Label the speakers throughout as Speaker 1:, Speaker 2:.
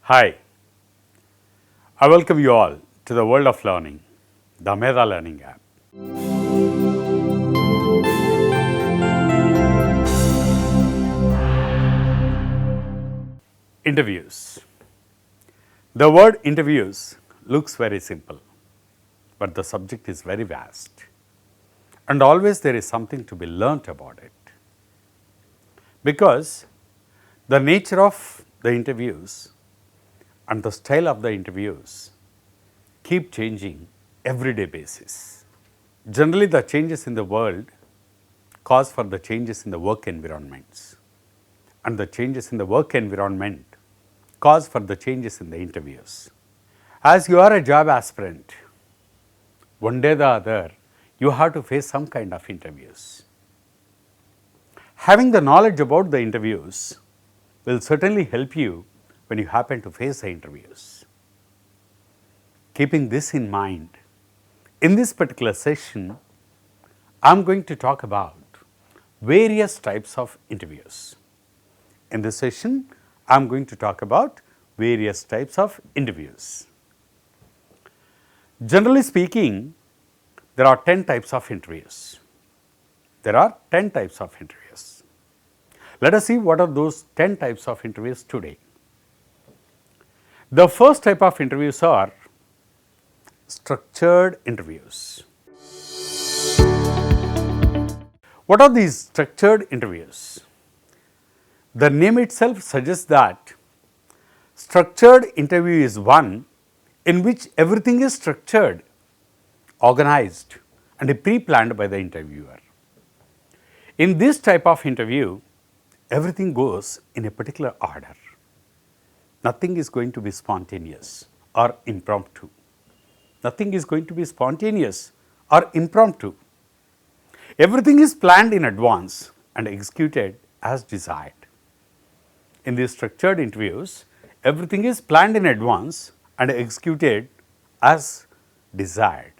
Speaker 1: Hi, I welcome you all to the world of learning, the Medha learning app. Interviews. The word interviews looks very simple, but the subject is very vast, and always there is something to be learnt about it. Because the nature of the interviews and the style of the interviews keep changing everyday basis. Generally, the changes in the world cause for the changes in the work environments, and the changes in the work environment cause for the changes in the interviews. As you are a job aspirant, one day or the other you have to face some kind of interviews. Having the knowledge about the interviews will certainly help you when you happen to face the interviews. Keeping this in mind, in this particular session, I am going to talk about various types of interviews. In this session, I am going to talk about various types of interviews. Generally speaking, there are 10 types of interviews. There are 10 types of interviews. Let us see what are those 10 types of interviews today. The first type of interviews are structured interviews. What are these structured interviews? The name itself suggests that structured interview is one in which everything is structured, organized and pre-planned by the interviewer. In this type of interview, everything goes in a particular order. Nothing is going to be spontaneous or impromptu. Nothing is going to be spontaneous or impromptu. Everything is planned in advance and executed as desired. In these structured interviews, everything is planned in advance and executed as desired.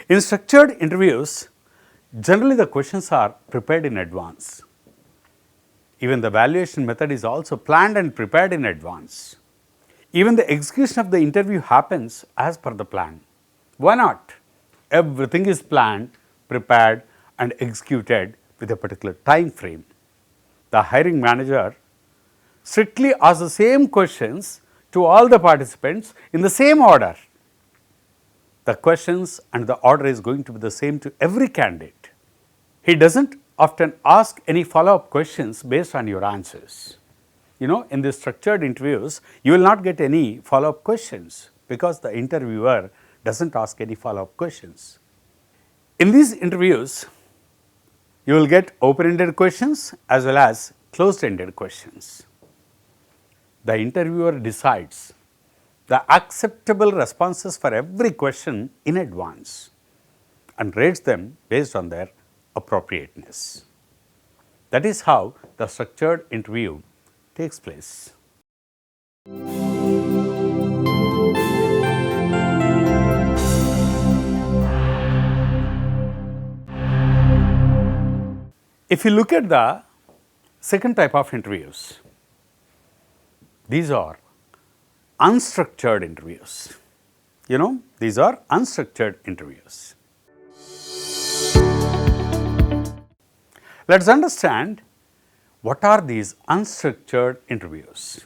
Speaker 1: In structured interviews, generally the questions are prepared in advance. Even the evaluation method is also planned and prepared in advance. Even the execution of the interview happens as per the plan. Why not? Everything is planned, prepared and executed with a particular time frame. The hiring manager strictly asks the same questions to all the participants in the same order. The questions and the order is going to be the same to every candidate. He does not often ask any follow-up questions based on your answers. In these structured interviews, you will not get any follow-up questions because the interviewer does not ask any follow-up questions. In these interviews, you will get open-ended questions as well as closed-ended questions. The interviewer decides the acceptable responses for every question in advance and rates them based on their appropriateness. That is how the structured interview takes place. If you look at the second type of interviews, these are unstructured interviews. These are unstructured interviews. Let us understand what are these unstructured interviews.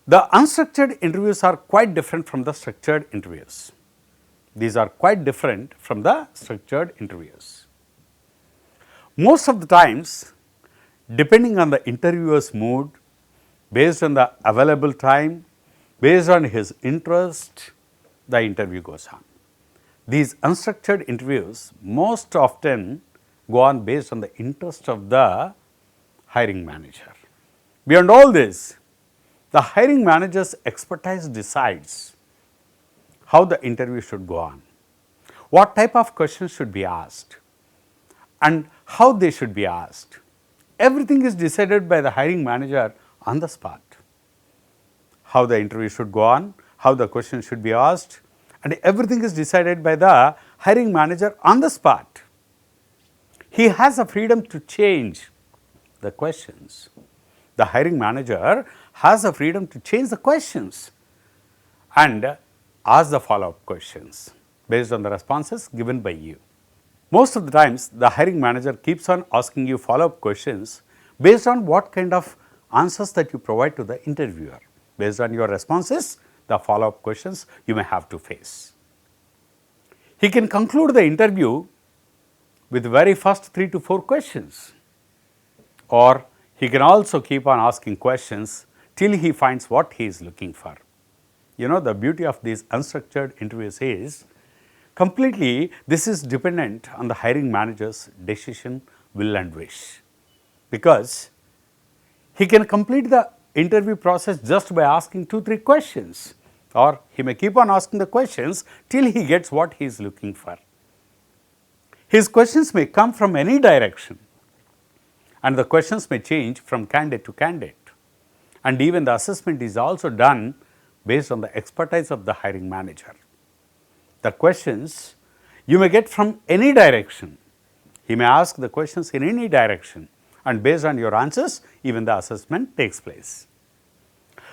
Speaker 1: The unstructured interviews are quite different from the structured interviews. These are quite different from the structured interviews. Most of the times, depending on the interviewer's mood, based on the available time, based on his interest, the interview goes on. These unstructured interviews most often go on based on the interest of the hiring manager. Beyond all this, the hiring manager's expertise decides how the interview should go on, what type of questions should be asked and how they should be asked. Everything is decided by the hiring manager on the spot. How the interview should go on, how the questions should be asked, and everything is decided by the hiring manager on the spot. He has the freedom to change the questions. The hiring manager has the freedom to change the questions and ask the follow-up questions based on the responses given by you. Most of the times, the hiring manager keeps on asking you follow-up questions based on what kind of answers that you provide to the interviewer. Based on your responses, the follow-up questions you may have to face. He can conclude the interview with the very first 3 to 4 questions, or he can also keep on asking questions till he finds what he is looking for. You know, the beauty of these unstructured interviews is completely this is dependent on the hiring manager's decision, will and wish, because he can complete the interview process just by asking 2-3 questions, or he may keep on asking the questions till he gets what he is looking for. His questions may come from any direction, and the questions may change from candidate to candidate, and even the assessment is also done based on the expertise of the hiring manager. The questions you may get from any direction. He may ask the questions in any direction, and based on your answers, even the assessment takes place.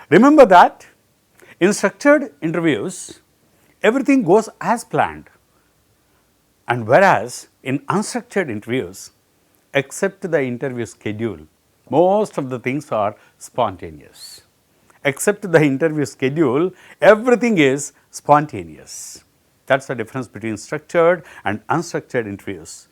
Speaker 1: Remember that in structured interviews, everything goes as planned, and whereas in unstructured interviews, except the interview schedule, most of the things are spontaneous. Except the interview schedule, everything is spontaneous. That's the difference between structured and unstructured interviews.